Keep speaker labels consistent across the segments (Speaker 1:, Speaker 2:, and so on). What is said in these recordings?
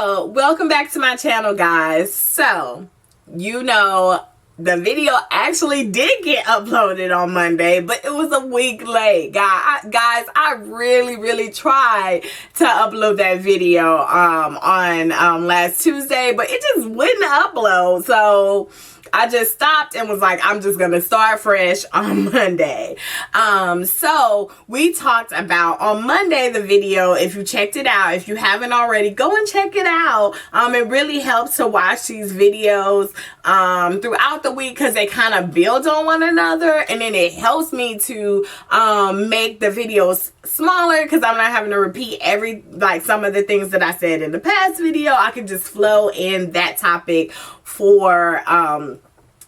Speaker 1: So welcome back to my channel, guys. So the video actually did get uploaded on Monday, but it was a week late. Guys, I really tried to upload that video on last Tuesday, but it just wouldn't upload. So I just stopped and was like, I'm just gonna start fresh on Monday. So we talked about on Monday, the video, if you checked it out, if you haven't already, go and check it out. It really helps to watch these videos throughout the week because they kind of build on one another, and then it helps me to make the videos smaller because I'm not having to repeat some of the things that I said in the past video. I can just flow in that topic for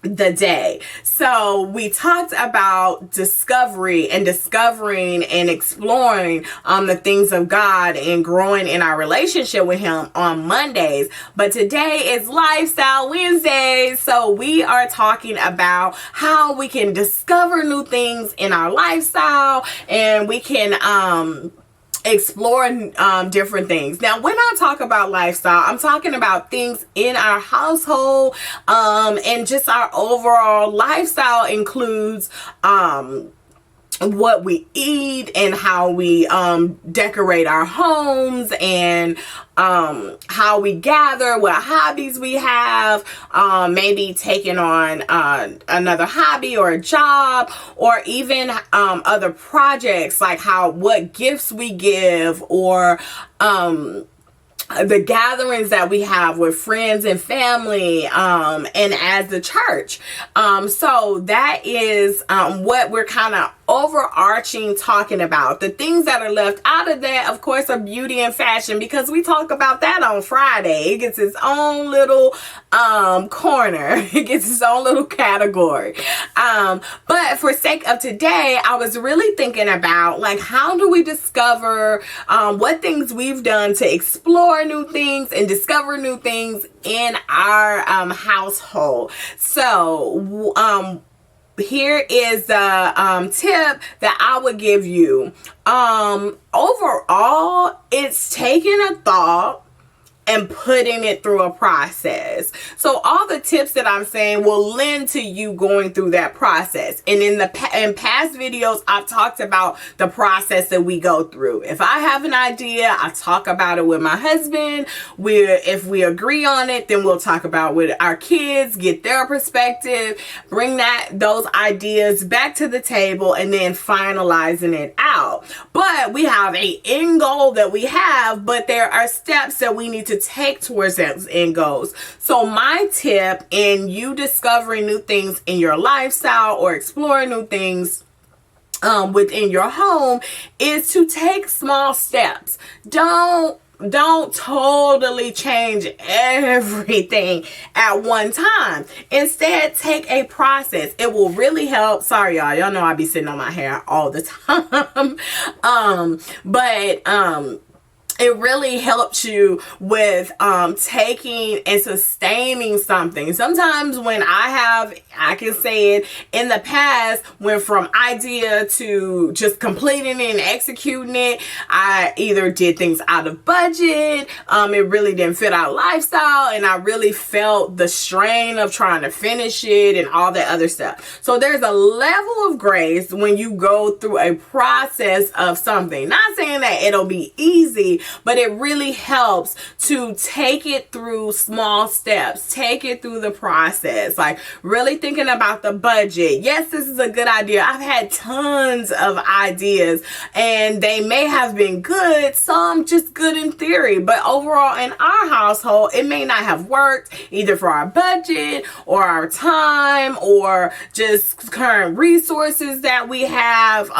Speaker 1: the day. So we talked about discovery and discovering and exploring the things of God and growing in our relationship with Him on Mondays. But today is Lifestyle Wednesday. So we are talking about how we can discover new things in our lifestyle, and we can explore different things. Now, when I talk about lifestyle, I'm talking about things in our household, and just our overall lifestyle includes what we eat and how we decorate our homes, and how we gather, what hobbies we have, maybe taking on another hobby or a job, or even other projects, like what gifts we give, or the gatherings that we have with friends and family, and as the church. So that is what we're kind of overarching talking about. The things that are left out of that, of course, are beauty and fashion, because we talk about that on Friday. It gets its own little corner. It gets its own little category. But for sake of today, I was really thinking about, like, how do we discover what things we've done to explore new things and discover new things in our household. So here is the tip that I would give you. Overall, it's taking a thought and putting it through a process. So all the tips that I'm saying will lend to you going through that process. And in past videos, I've talked about the process that we go through. If I have an idea, I talk about it with my husband. If we agree on it, then we'll talk about with our kids, get their perspective, bring those ideas back to the table, and then finalizing it out. But we have an end goal that we have, but there are steps that we need to take towards those end goals. So my tip in you discovering new things in your lifestyle or exploring new things within your home is to take small steps. Don't totally change everything at one time. Instead, take a process. It will really help. Sorry, y'all know I be sitting on my hair all the time. It really helps you with taking and sustaining something. Sometimes when I can say it, in the past, went from idea to just completing it and executing it. I either did things out of budget, it really didn't fit our lifestyle, and I really felt the strain of trying to finish it and all that other stuff. So there's a level of grace when you go through a process of something. Not saying that it'll be easy, but it really helps to take it through small steps, take it through the process, like really thinking about the budget. Yes, this is a good idea. I've had tons of ideas and they may have been good, some just good in theory, but overall in our household, it may not have worked either for our budget or our time or just current resources that we have.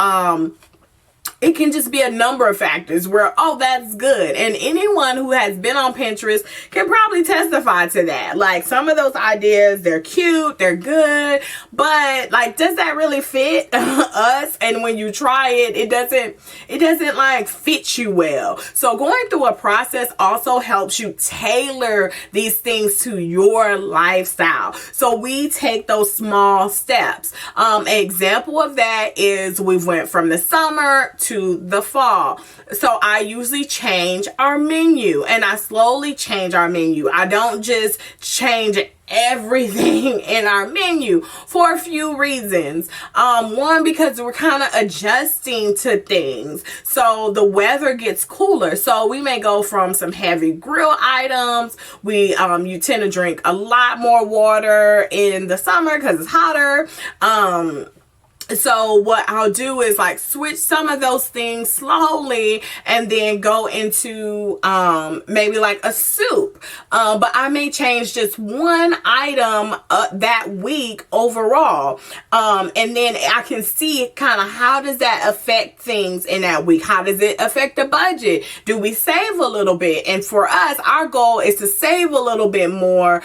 Speaker 1: It can just be a number of factors where, oh, that's good. And anyone who has been on Pinterest can probably testify to that. Like, some of those ideas, they're cute, they're good, but like, does that really fit us? And when you try it, it doesn't like fit you well. So going through a process also helps you tailor these things to your lifestyle. So we take those small steps. An example of that is we went from the summer to into the fall. So I usually change our menu, and I slowly change our menu. I don't just change everything in our menu for a few reasons. One, because we're kind of adjusting to things. So the weather gets cooler. So we may go from some heavy grill items. You tend to drink a lot more water in the summer because it's hotter. So what I'll do is like switch some of those things slowly and then go into maybe like a soup. But I may change just one item that week overall. And then I can see kind of how does that affect things in that week? How does it affect the budget? Do we save a little bit? And for us, our goal is to save a little bit more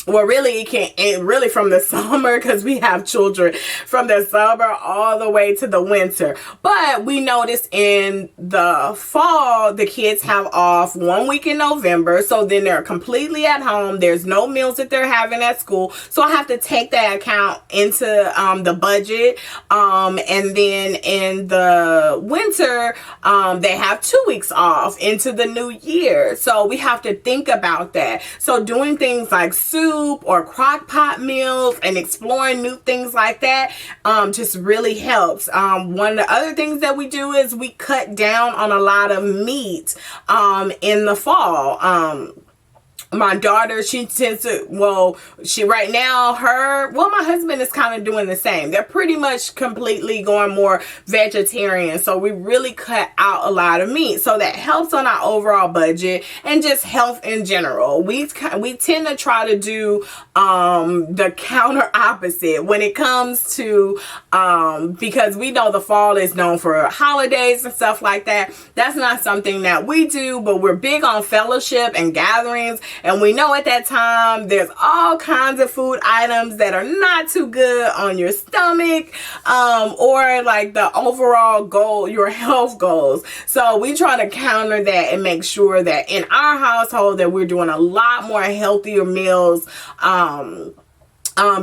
Speaker 1: well, really, really from the summer, because we have children, from the summer all the way to the winter. But we notice in the fall, the kids have off 1 week in November. So then they're completely at home. There's no meals that they're having at school. So I have to take that account into the budget. And then in the winter, they have 2 weeks off into the new year. So we have to think about that. So doing things like soup or crock pot meals and exploring new things like that just really helps. One of the other things that we do is we cut down on a lot of meat in the fall. My daughter, she tends to, right now, my husband is kind of doing the same. They're pretty much completely going more vegetarian. So we really cut out a lot of meat. So that helps on our overall budget and just health in general. We tend to try to do the counter opposite when it comes to, because we know the fall is known for holidays and stuff like that. That's not something that we do, but we're big on fellowship and gatherings. And we know at that time, there's all kinds of food items that are not too good on your stomach, or like the overall goal, your health goals. So we try to counter that and make sure that in our household that we're doing a lot more healthier meals,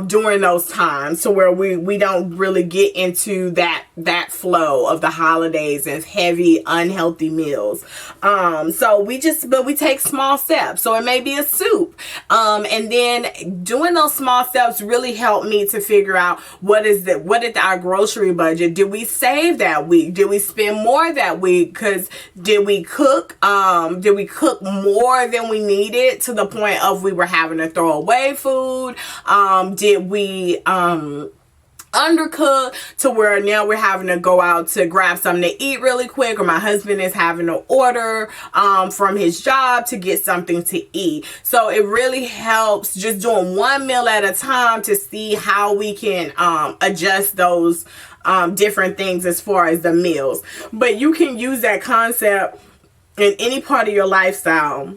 Speaker 1: during those times, to where we don't really get into that flow of the holidays and heavy unhealthy meals. So we take small steps. So it may be a soup, and then doing those small steps really helped me to figure out what is our grocery budget. Did we save that week? Did we spend more that week? Because did we cook more than we needed to the point of we were having to throw away food? Did we undercook to where now we're having to go out to grab something to eat really quick, or my husband is having to order from his job to get something to eat? So it really helps just doing one meal at a time to see how we can adjust those different things as far as the meals. But you can use that concept in any part of your lifestyle.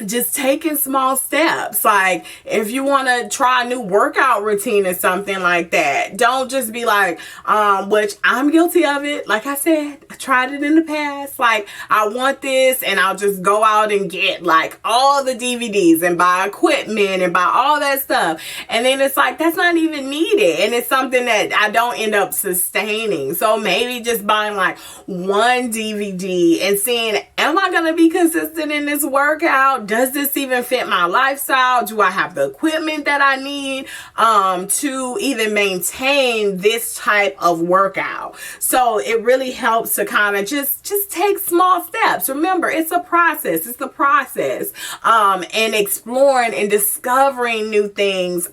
Speaker 1: Just taking small steps. Like if you want to try a new workout routine or something like that, don't just be like, which I'm guilty of it. Like I said, I tried it in the past. Like I want this, and I'll just go out and get like all the DVDs and buy equipment and buy all that stuff. And then it's like, that's not even needed. And it's something that I don't end up sustaining. So maybe just buying like one DVD and seeing, am I going to be consistent in this workout? Does this even fit my lifestyle? Do I have the equipment that I need to even maintain this type of workout? So it really helps to kind of just take small steps. Remember, it's a process. It's the process. And exploring and discovering new things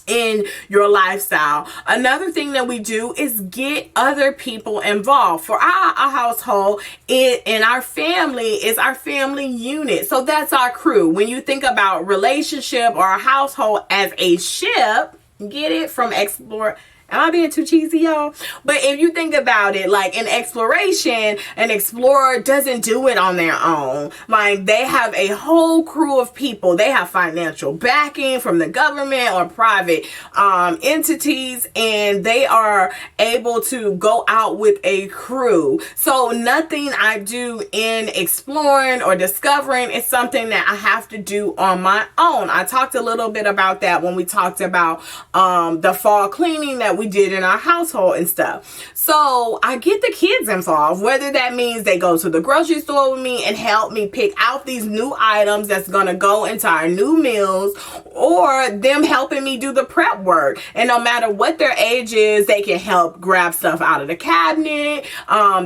Speaker 1: in your lifestyle. Another thing that we do is get other people involved. For our household, in our family is our family unit. So that's our crew. When you think about relationship or a household as a ship, get it from explore. Am I being too cheesy, y'all? But if you think about it, like in exploration, an explorer doesn't do it on their own. Like they have a whole crew of people. They have financial backing from the government or private entities, and they are able to go out with a crew. So nothing I do in exploring or discovering is something that I have to do on my own. I talked a little bit about that when we talked about the fall cleaning that that we did in our household and stuff. So I get the kids involved, whether that means they go to the grocery store with me and help me pick out these new items that's going to go into our new meals, or them helping me do the prep work. And no matter what their age is, they can help grab stuff out of the cabinet.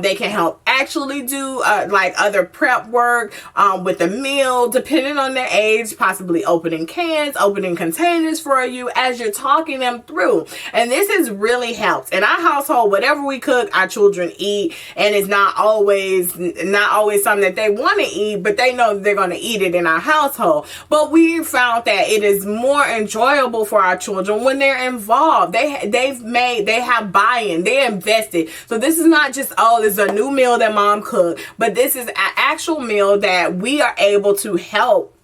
Speaker 1: They can help actually do like other prep work with the meal, depending on their age, possibly opening cans, opening containers for you as you're talking them through. And this has really helped. In our household, whatever we cook, our children eat, and it's not always something that they want to eat, but they know they're going to eat it in our household. But we found that it is more enjoyable for our children when they're involved. They have buy-in, they're invested. So this is not just, oh, this is a new meal that mom cooked, but this is an actual meal that we are able to help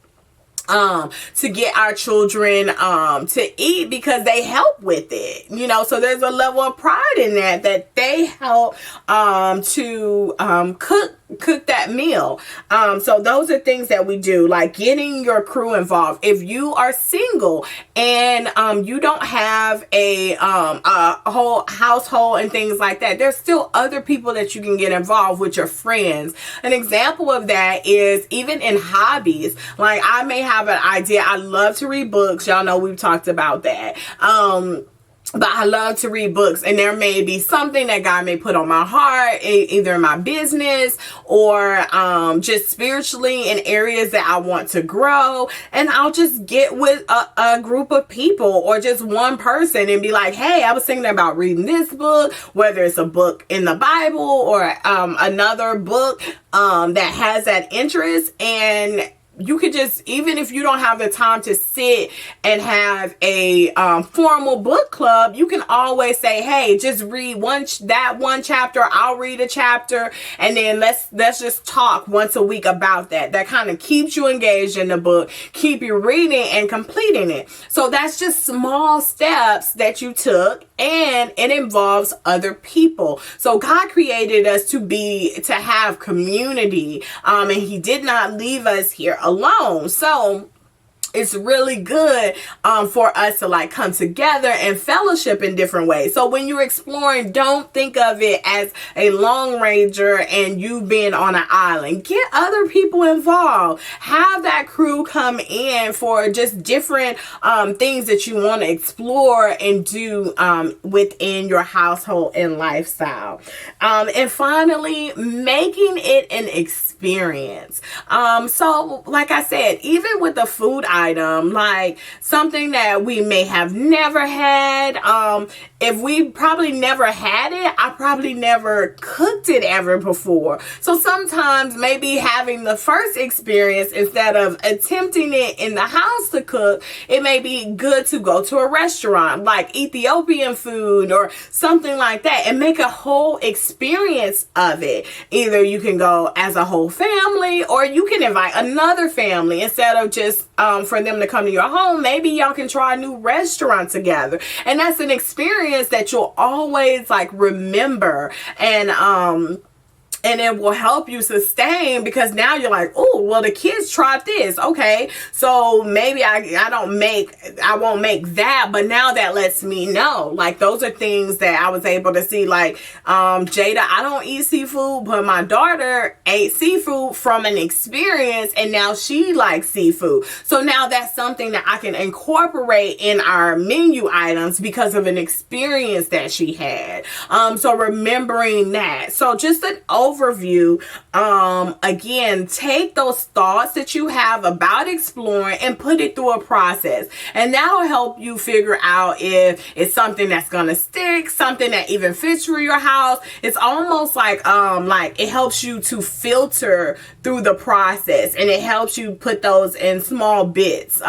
Speaker 1: to get our children to eat, because they help with it, you know. So there's a level of pride in that they help to cook that meal. So those are things that we do, like getting your crew involved. If you are single and you don't have a whole household and things like that, there's still other people that you can get involved with, your friends. An example of that is even in hobbies. Like, I may have an idea. I love to read books. Y'all know we've talked about that. But I love to read books, and there may be something that God may put on my heart, either in my business or just spiritually in areas that I want to grow. And I'll just get with a group of people or just one person and be like, hey, I was thinking about reading this book, whether it's a book in the Bible or another book that has that interest. And you could just, even if you don't have the time to sit and have a formal book club, you can always say, hey, just read one chapter, I'll read a chapter, and then let's just talk once a week about that. That kind of keeps you engaged in the book, keep you reading and completing it. So that's just small steps that you took, and it involves other people. So God created us to have community, and He did not leave us here alone. So it's really good for us to like come together and fellowship in different ways. So when you're exploring, don't think of it as a Lone Ranger and you being on an island. Get other people involved. Have that crew come in for just different things that you want to explore and do within your household and lifestyle. And finally, making it an experience. So like I said, even with the food item, like something that we may have never had, if we probably never had it, I probably never cooked it ever before. So sometimes maybe having the first experience instead of attempting it in the house to cook, it may be good to go to a restaurant like Ethiopian food or something like that and make a whole experience of it. Either you can go as a whole family, or you can invite another family instead of just for them to come to your home. Maybe y'all can try a new restaurant together, and that's an experience that you'll always like remember, and it will help you sustain, because now you're like, oh, well, the kids tried this. Okay, so maybe I won't make that, but now that lets me know. Like, those are things that I was able to see. Like, Jada, I don't eat seafood, but my daughter ate seafood from an experience, and now she likes seafood. So now that's something that I can incorporate in our menu items because of an experience that she had. So remembering that. So just an overview. Again, take those thoughts that you have about exploring and put it through a process, and that'll help you figure out if it's something that's gonna stick, something that even fits for your house. It's almost like it helps you to filter through the process, and it helps you put those in small bits.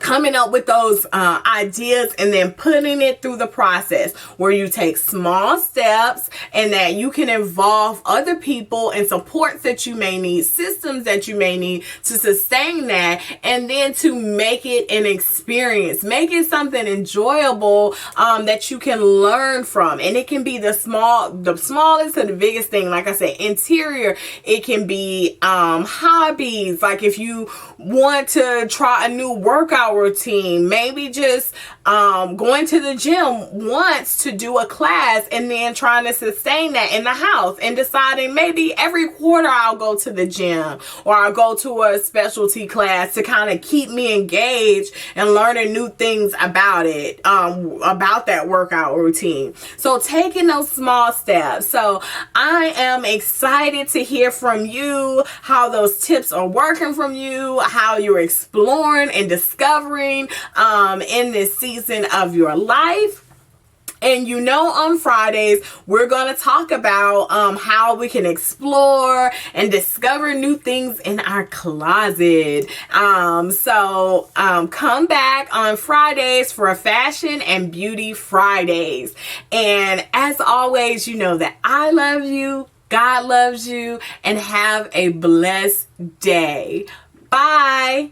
Speaker 1: Coming up with those ideas and then putting it through the process where you take small steps, and that you can involve other people and supports that you may need, systems that you may need to sustain that, and then to make it an experience, make it something enjoyable that you can learn from. And it can be the smallest to the biggest thing. Like I said, interior, it can be hobbies. Like if you want to try a new workout workout routine, maybe just going to the gym once to do a class and then trying to sustain that in the house and deciding maybe every quarter I'll go to the gym or I'll go to a specialty class to kind of keep me engaged and learning new things about it, about that workout routine. So taking those small steps. So I am excited to hear from you how those tips are working from you, how you're exploring and discovering in this season of your life. And on Fridays, we're going to talk about how we can explore and discover new things in our closet. So come back on Fridays for Fashion and Beauty Fridays. And as always, you know that I love you, God loves you, and have a blessed day. Bye.